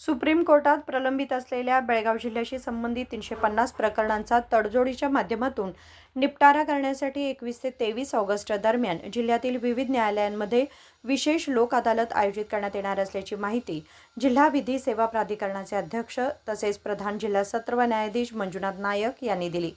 Supreme कोर्टात प्रलंबित असलेल्या बेळगाव जिल्ह्याशी संबंधित 350 प्रकरणांचा तडजोडीच्या माध्यमातून निपटारा करण्यासाठी 21 ते 23 ऑगस्ट दरम्यान जिल्ह्यातील विविध न्यायालयांमध्ये विशेष लोक अदालत आयोजित करण्यात येणार असल्याची माहिती जिल्हा विधी सेवा प्राधिकरणाचे अध्यक्ष तसेच प्रधान जिल्हा सत्र व न्यायाधीश मंजुनाथ नायक यांनी दिली।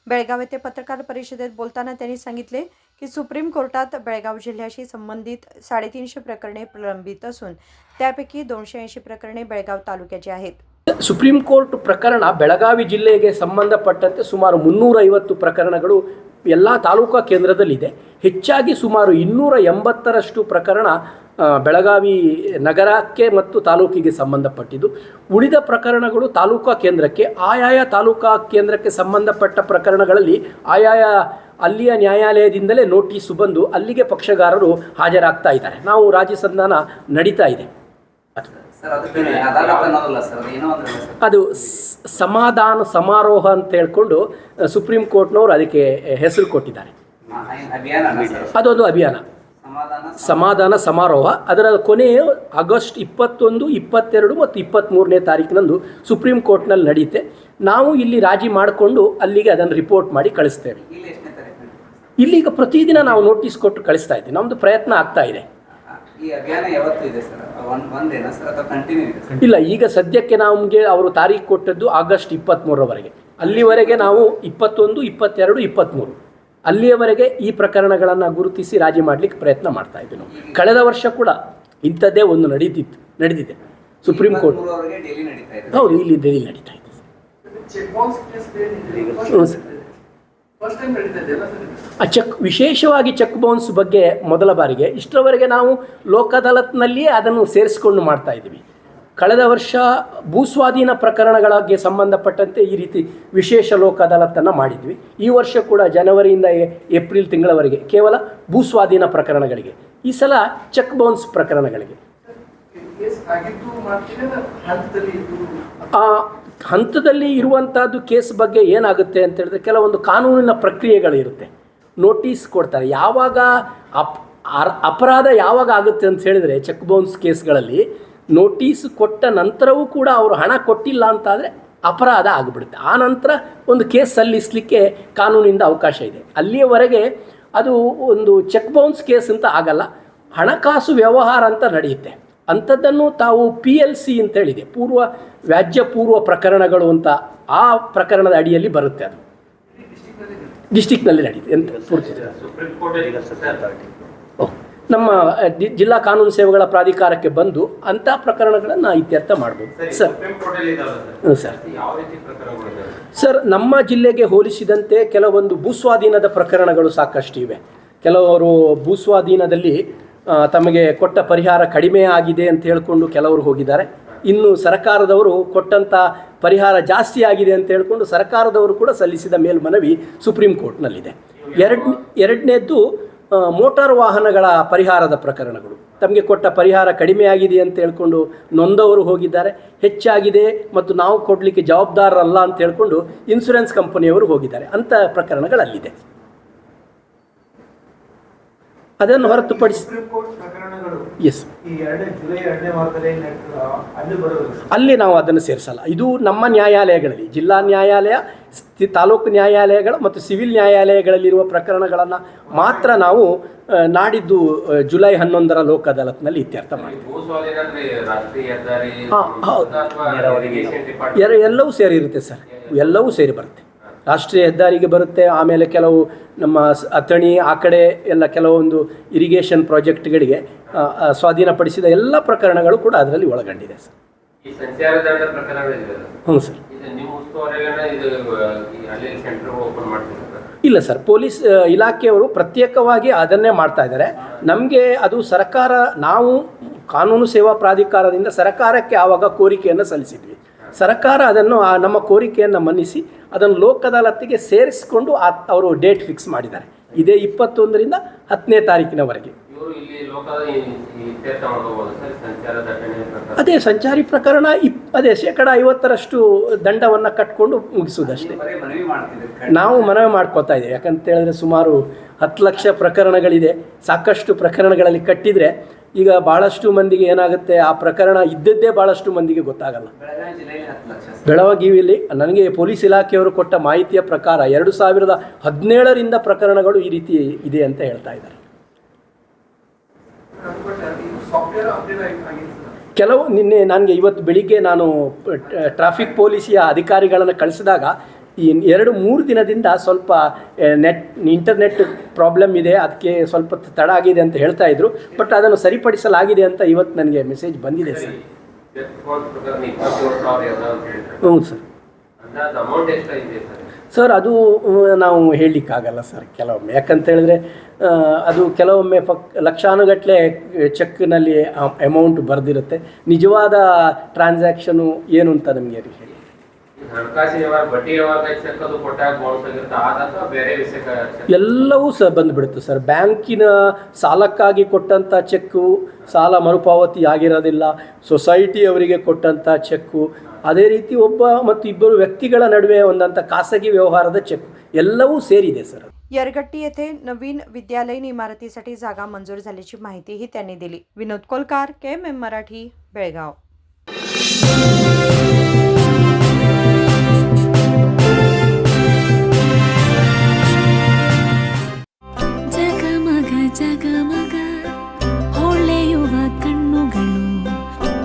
बेळगाव येथे पत्रकार परिषदेत बोलताना त्यांनी सांगितले की सुप्रीम कोर्टात बेळगाव जिल्ह्याशी संबंधित 350 प्रकरणे प्रलंबित असून त्यापैकी 280 प्रकरणे बेळगाव तालुक्याची आहेत। ಸುಪ್ರೀಂ ಕೋರ್ಟ್ ಪ್ರಕರಣ ಬೆಳಗಾವಿ ಜಿಲ್ಲೆಗೆ ಸಂಬಂಧಪಟ್ಟಂತೆ ಸುಮಾರು 350 ಪ್ರಕರಣಗಳು ಎಲ್ಲ ತಾಲೂಕಾ ಕೇಂದ್ರದಲ್ಲಿದೆ। ಹೆಚ್ಚಾಗಿ ಸುಮಾರು 280ರಷ್ಟು ಪ್ರಕರಣ ಬೆಳಗಾವಿ ನಗರಕ್ಕೆ ಮತ್ತು ತಾಲೂಕಿಗೆ ಸಂಬಂಧಪಟ್ಟಿದ್ದು, ಉಳಿದ ಪ್ರಕರಣಗಳು ತಾಲೂಕಾ ಕೇಂದ್ರಕ್ಕೆ ಆಯಾಯ ತಾಲೂಕಾ ಕೇಂದ್ರಕ್ಕೆ ಸಂಬಂಧಪಟ್ಟ ಪ್ರಕರಣಗಳಲ್ಲಿ ಆಯಾಯ ಅಲ್ಲಿಯ ನ್ಯಾಯಾಲಯದಿಂದಲೇ ನೋಟಿಸ್ ಬಂದು ಅಲ್ಲಿಗೆ ಪಕ್ಷಗಾರರು ಹಾಜರಾಗ್ತಾ ಇದ್ದಾರೆ। ನಾವು ರಾಜಿ ಸಂಧಾನ ನಡೀತಾ ಇದೆ। ಅದು ಸಮಾಧಾನ ಸಮಾರೋಹ ಅಂತ ಹೇಳ್ಕೊಂಡು ಸುಪ್ರೀಂ ಕೋರ್ಟ್ನವರು ಅದಕ್ಕೆ ಹೆಸರು ಕೊಟ್ಟಿದ್ದಾರೆ। ಅದೊಂದು ಅಭಿಯಾನ ಸಮಾಧಾನ ಸಮಾರೋಹ। ಅದರ ಕೊನೆಯು ಆಗಸ್ಟ್ 21, 22 ಮತ್ತು 23ನೇ ತಾರೀಕಿನಂದು ಸುಪ್ರೀಂ ಕೋರ್ಟ್ನಲ್ಲಿ ನಡೆಯುತ್ತೆ। ನಾವು ಇಲ್ಲಿ ರಾಜಿ ಮಾಡಿಕೊಂಡು ಅಲ್ಲಿಗೆ ಅದನ್ನು ರಿಪೋರ್ಟ್ ಮಾಡಿ ಕಳಿಸ್ತೇವೆ। ಇಲ್ಲಿಗ ಪ್ರತಿದಿನ ನಾವು ನೋಟಿಸ್ ಕೊಟ್ಟು ಕಳಿಸ್ತಾ ಇದ್ದೀವಿ। ನಮ್ಮದು ಪ್ರಯತ್ನ ಆಗ್ತಾ ಇದೆ। ಇಲ್ಲ, ಈಗ ಸದ್ಯಕ್ಕೆ ನಮಗೆ ಅವರು ತಾರೀಕು ಕೊಟ್ಟದ್ದು ಆಗಸ್ಟ್ 23ರವರೆಗೆ। ಅಲ್ಲಿವರೆಗೆ ನಾವು 21, 22, 23 ಅಲ್ಲಿಯವರೆಗೆ ಈ ಪ್ರಕರಣಗಳನ್ನು ಗುರುತಿಸಿ ರಾಜಿ ಮಾಡಲಿಕ್ಕೆ ಪ್ರಯತ್ನ ಮಾಡ್ತಾ ಇದ್ದೀವಿ ನಾವು। ಕಳೆದ ವರ್ಷ ಕೂಡ ಇಂಥದ್ದೇ ಒಂದು ನಡೆದಿದೆ ಸುಪ್ರೀಂ ಕೋರ್ಟ್। ಹೌದು, ಇಲ್ಲಿ ಡೈಲಿ ನಡೀತಾ ಇದೆ। ವಿಶೇಷವಾಗಿ ಚೆಕ್ ಬೌನ್ಸ್ ಬಗ್ಗೆ ಮೊದಲ ಬಾರಿಗೆ ಇಷ್ಟರವರೆಗೆ ನಾವು ಲೋಕ ಅದಾಲತ್ನಲ್ಲಿಯೇ ಅದನ್ನು ಸೇರಿಸಿಕೊಂಡು ಮಾಡ್ತಾ ಇದ್ದೀವಿ। ಕಳೆದ ವರ್ಷ ಭೂಸ್ವಾಧೀನ ಪ್ರಕರಣಗಳಿಗೆ ಸಂಬಂಧಪಟ್ಟಂತೆ ಈ ರೀತಿ ವಿಶೇಷ ಲೋಕ ಅದಾಲತನ್ನು ಮಾಡಿದ್ವಿ। ಈ ವರ್ಷ ಕೂಡ ಜನವರಿಯಿಂದ ಏಪ್ರಿಲ್ ತಿಂಗಳವರೆಗೆ ಕೇವಲ ಭೂಸ್ವಾಧೀನ ಪ್ರಕರಣಗಳಿಗೆ, ಈ ಸಲ ಚೆಕ್ ಬೌನ್ಸ್ ಪ್ರಕರಣಗಳಿಗೆ ಹಂತದಲ್ಲಿ ಇರುವಂಥದ್ದು ಕೇಸ್ ಬಗ್ಗೆ ಏನಾಗುತ್ತೆ ಅಂತ ಹೇಳಿದ್ರೆ ಕೆಲವೊಂದು ಕಾನೂನಿನ ಪ್ರಕ್ರಿಯೆಗಳಿರುತ್ತೆ। ನೋಟಿಸ್ ಕೊಡ್ತಾರೆ, ಯಾವಾಗ ಅಪರಾಧ ಯಾವಾಗ ಆಗುತ್ತೆ ಅಂತ ಹೇಳಿದರೆ ಚೆಕ್ ಬೌನ್ಸ್ ಕೇಸ್ಗಳಲ್ಲಿ ನೋಟಿಸ್ ಕೊಟ್ಟ ನಂತರವೂ ಕೂಡ ಅವರು ಹಣ ಕೊಟ್ಟಿಲ್ಲ ಅಂತಾದರೆ ಅಪರಾಧ ಆಗಿಬಿಡುತ್ತೆ। ಆ ನಂತರ ಒಂದು ಕೇಸ್ ಸಲ್ಲಿಸಲಿಕ್ಕೆ ಕಾನೂನಿಂದ ಅವಕಾಶ ಇದೆ। ಅಲ್ಲಿಯವರೆಗೆ ಅದು ಒಂದು ಚೆಕ್ ಬೌನ್ಸ್ ಕೇಸ್ ಅಂತ ಆಗಲ್ಲ, ಹಣಕಾಸು ವ್ಯವಹಾರ ಅಂತ ನಡೆಯುತ್ತೆ। ಅಂಥದ್ದನ್ನು ತಾವು PLC ಅಂತ ಹೇಳಿದೆ, ಪೂರ್ವ ವ್ಯಾಜ್ಯ ಪೂರ್ವ ಪ್ರಕರಣಗಳು ಅಂತ, ಆ ಪ್ರಕರಣದ ಅಡಿಯಲ್ಲಿ ಬರುತ್ತೆ। ಅದು ಡಿಸ್ಟಿಕ್ನಲ್ಲಿ ನಡೆಯುತ್ತೆ ಅಂತ ಪೂರ್ತಿ ನಮ್ಮ ಜಿಲ್ಲಾ ಕಾನೂನು ಸೇವೆಗಳ ಪ್ರಾಧಿಕಾರಕ್ಕೆ ಬಂದು ಅಂಥ ಪ್ರಕರಣಗಳನ್ನು ಇತ್ಯರ್ಥ ಮಾಡ್ಬೋದು ಸರ್। ಸರ್, ನಮ್ಮ ಜಿಲ್ಲೆಗೆ ಹೋಲಿಸಿದಂತೆ ಕೆಲವೊಂದು ಭೂಸ್ವಾಧೀನದ ಪ್ರಕರಣಗಳು ಸಾಕಷ್ಟು ಇವೆ। ಕೆಲವರು ಭೂಸ್ವಾಧೀನದಲ್ಲಿ ತಮಗೆ ಕೊಟ್ಟ ಪರಿಹಾರ ಕಡಿಮೆ ಆಗಿದೆ ಅಂತ ಹೇಳಿಕೊಂಡು ಕೆಲವರು ಹೋಗಿದ್ದಾರೆ। ಇನ್ನು ಸರ್ಕಾರದವರು ಕೊಟ್ಟಂಥ ಪರಿಹಾರ ಜಾಸ್ತಿ ಆಗಿದೆ ಅಂತ ಹೇಳಿಕೊಂಡು ಸರ್ಕಾರದವರು ಕೂಡ ಸಲ್ಲಿಸಿದ ಮೇಲ್ಮನವಿ ಸುಪ್ರೀಂ ಕೋರ್ಟ್ನಲ್ಲಿದೆ। ಎರಡನೇದ್ದು ಮೋಟಾರ್ ವಾಹನಗಳ ಪರಿಹಾರದ ಪ್ರಕರಣಗಳು, ತಮಗೆ ಕೊಟ್ಟ ಪರಿಹಾರ ಕಡಿಮೆ ಆಗಿದೆ ಅಂತ ಹೇಳ್ಕೊಂಡು ನೊಂದವರು ಹೋಗಿದ್ದಾರೆ, ಹೆಚ್ಚಾಗಿದೆ ಮತ್ತು ನಾವು ಕೊಡಲಿಕ್ಕೆ ಜವಾಬ್ದಾರರಲ್ಲ ಅಂತ ಹೇಳ್ಕೊಂಡು ಇನ್ಶೂರೆನ್ಸ್ ಕಂಪನಿಯವರು ಹೋಗಿದ್ದಾರೆ। ಅಂಥ ಪ್ರಕರಣಗಳಲ್ಲಿದೆ। ಅದನ್ನು ಹೊರತುಪಡಿಸಿ ಅಲ್ಲಿ ನಾವು ಅದನ್ನು ಸೇರಿಸಲ್ಲ। ಇದು ನಮ್ಮ ನ್ಯಾಯಾಲಯಗಳಲ್ಲಿ, ಜಿಲ್ಲಾ ನ್ಯಾಯಾಲಯ, ತಾಲೂಕು ನ್ಯಾಯಾಲಯಗಳು ಮತ್ತು ಸಿವಿಲ್ ನ್ಯಾಯಾಲಯಗಳಲ್ಲಿರುವ ಪ್ರಕರಣಗಳನ್ನು ಮಾತ್ರ ನಾವು ನಾಡಿದ್ದು ಜುಲೈ 11ರ ಲೋಕ ಅದಾಲತ್ನಲ್ಲಿ ಇತ್ಯರ್ಥ ಮಾಡ್ತೀವಿ। ಎಲ್ಲವೂ ಸೇರಿರುತ್ತೆ ಸರ್, ಎಲ್ಲವೂ ಸೇರಿ ಬರುತ್ತೆ। ರಾಷ್ಟ್ರೀಯ ಹೆದ್ದಾರಿಗೆ ಬರುತ್ತೆ, ಆಮೇಲೆ ಕೆಲವು ನಮ್ಮ ಅಥಣಿ ಆ ಕಡೆ ಎಲ್ಲ ಕೆಲವೊಂದು ಇರಿಗೇಷನ್ ಪ್ರಾಜೆಕ್ಟ್ಗಳಿಗೆ ಸ್ವಾಧೀನಪಡಿಸಿದ ಎಲ್ಲ ಪ್ರಕರಣಗಳು ಕೂಡ ಅದರಲ್ಲಿ ಒಳಗೊಂಡಿದೆ ಸರ್। ಹ್ಞೂ ಸರ್। ಇಲ್ಲ ಸರ್, ಪೊಲೀಸ್ ಇಲಾಖೆಯವರು ಪ್ರತ್ಯೇಕವಾಗಿ ಅದನ್ನೇ ಮಾಡ್ತಾ ಇದ್ದಾರೆ। ನಮಗೆ ಅದು ಸರ್ಕಾರ, ನಾವು ಕಾನೂನು ಸೇವಾ ಪ್ರಾಧಿಕಾರದಿಂದ ಸರ್ಕಾರಕ್ಕೆ ಆವಾಗ ಕೋರಿಕೆಯನ್ನು ಸಲ್ಲಿಸಿದ್ವಿ। ಸರ್ಕಾರ ಅದನ್ನು ನಮ್ಮ ಕೋರಿಕೆಯನ್ನು ಮನ್ನಿಸಿ ಅದನ್ನು ಲೋಕ ಅದಾಲತ್ತಿಗೆ ಸೇರಿಸಿಕೊಂಡು ಅವರು ಡೇಟ್ ಫಿಕ್ಸ್ ಮಾಡಿದ್ದಾರೆ, ಇದೇ 21ರಿಂದ 10ನೇ ತಾರೀಕಿನವರೆಗೆ। ಅದೇ ಸಂಚಾರಿ ಪ್ರಕರಣ ಅದೇ 50% ದಂಡವನ್ನು ಕಟ್ಕೊಂಡು ಮುಗಿಸುವುದಷ್ಟೇ ನಾವು ಮನವಿ ಮಾಡ್ಕೋತಾ ಇದ್ದೇವೆ। ಯಾಕಂತ ಹೇಳಿದ್ರೆ ಸುಮಾರು 10 ಲಕ್ಷ ಪ್ರಕರಣಗಳಿದೆ, ಸಾಕಷ್ಟು ಪ್ರಕರಣಗಳಲ್ಲಿ ಕಟ್ಟಿದರೆ ಈಗ ಭಾಳಷ್ಟು ಮಂದಿಗೆ ಏನಾಗುತ್ತೆ, ಆ ಪ್ರಕರಣ ಇದ್ದದ್ದೇ ಭಾಳಷ್ಟು ಮಂದಿಗೆ ಗೊತ್ತಾಗಲ್ಲ. ಬೆಳಗಾವಿಯಲ್ಲಿ ನನಗೆ ಪೊಲೀಸ್ ಇಲಾಖೆಯವರು ಕೊಟ್ಟ ಮಾಹಿತಿಯ ಪ್ರಕಾರ 2017ರಿಂದ ಪ್ರಕರಣಗಳು ಈ ರೀತಿ ಇದೆ ಅಂತ ಹೇಳ್ತಾ ಇದ್ದಾರೆ. ಕೆಲವು ನಿನ್ನೆ ನನಗೆ ಇವತ್ತು ಬೆಳಿಗ್ಗೆ ನಾನು ಟ್ರಾಫಿಕ್ ಪೊಲೀಸಿಯ ಅಧಿಕಾರಿಗಳನ್ನು ಕಳಿಸಿದಾಗ ಈ 2-3 ದಿನದಿಂದ ಸ್ವಲ್ಪ ಇಂಟರ್ನೆಟ್ ಪ್ರಾಬ್ಲಮ್ ಇದೆ, ಅದಕ್ಕೆ ಸ್ವಲ್ಪ ತಡ ಆಗಿದೆ ಅಂತ ಹೇಳ್ತಾ ಇದ್ರು. ಬಟ್ ಅದನ್ನು ಸರಿಪಡಿಸಲಾಗಿದೆ ಅಂತ ಇವತ್ತು ನನಗೆ ಮೆಸೇಜ್ ಬಂದಿದೆ ಸರ್. ಹ್ಞೂ ಸರ್. ಸರ್ ಅದು ನಾವು ಹೇಳಲಿಕ್ಕಾಗಲ್ಲ ಸರ್ ಕೆಲವೊಮ್ಮೆ, ಯಾಕಂತ ಹೇಳಿದ್ರೆ ಅದು ಕೆಲವೊಮ್ಮೆ ಲಕ್ಷಾನುಗಟ್ಟಲೆ ಚೆಕ್ನಲ್ಲಿ ಅಮೌಂಟ್ ಬರೆದಿರುತ್ತೆ. ನಿಜವಾದ ಟ್ರಾನ್ಸಾಕ್ಷನು ಏನು ಅಂತ ನಮಗೆ ಹೇಳಿ. ಎಲ್ಲವೂ ಸಹ ಬಂದುಬಿಡುತ್ತೆ ಸರ್. ಬ್ಯಾಂಕಿನ ಸಾಲಕ್ಕಾಗಿ ಕೊಟ್ಟಂಥ ಚೆಕ್ಕು ಸಾಲ ಮರುಪಾವತಿ ಆಗಿರೋದಿಲ್ಲ, ಸೊಸೈಟಿಯವರಿಗೆ ಕೊಟ್ಟಂಥ ಚೆಕ್ಕು, ಅದೇ ರೀತಿ ಒಬ್ಬ ಮತ್ತು ಇಬ್ಬರು ವ್ಯಕ್ತಿಗಳ ನಡುವೆ ಒಂದಂಥ ಖಾಸಗಿ ವ್ಯವಹಾರದ ಚೆಕ್ ಎಲ್ಲವೂ ಸೇರಿದೆ सर. यरगट्टी येथे नवीन विद्यालयीन इमारतीसाठी जागा मंजूर झाल्याची माहितीही त्यांनी दिली. विनोद कोलकार, KMM मराठी, बेळगाव. ಜಗಮಗ ಜಗಮಗ ಹೊಳೆಯುವ ಕಣ್ಣುಗಳು,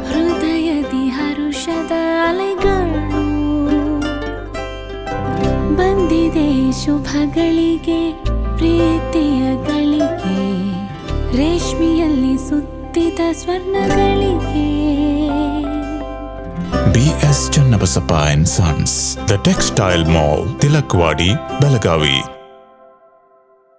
ಹೃದಯದಿ ಹರುಷದ ಅಲೆಗಳು. ಬಂದಿದೆ ಶುಭಗಳಿಗೆ ಪ್ರೀತಿಯ ಗಳಿಗೆ, ರೇಷ್ಮೆಯಲ್ಲಿ ಸುತ್ತಿದ ಸ್ವರ್ಣಗಳಿಗೆ. BS Channabasappa and Sons, The Textile Mall, Tilakwadi, Belagavi.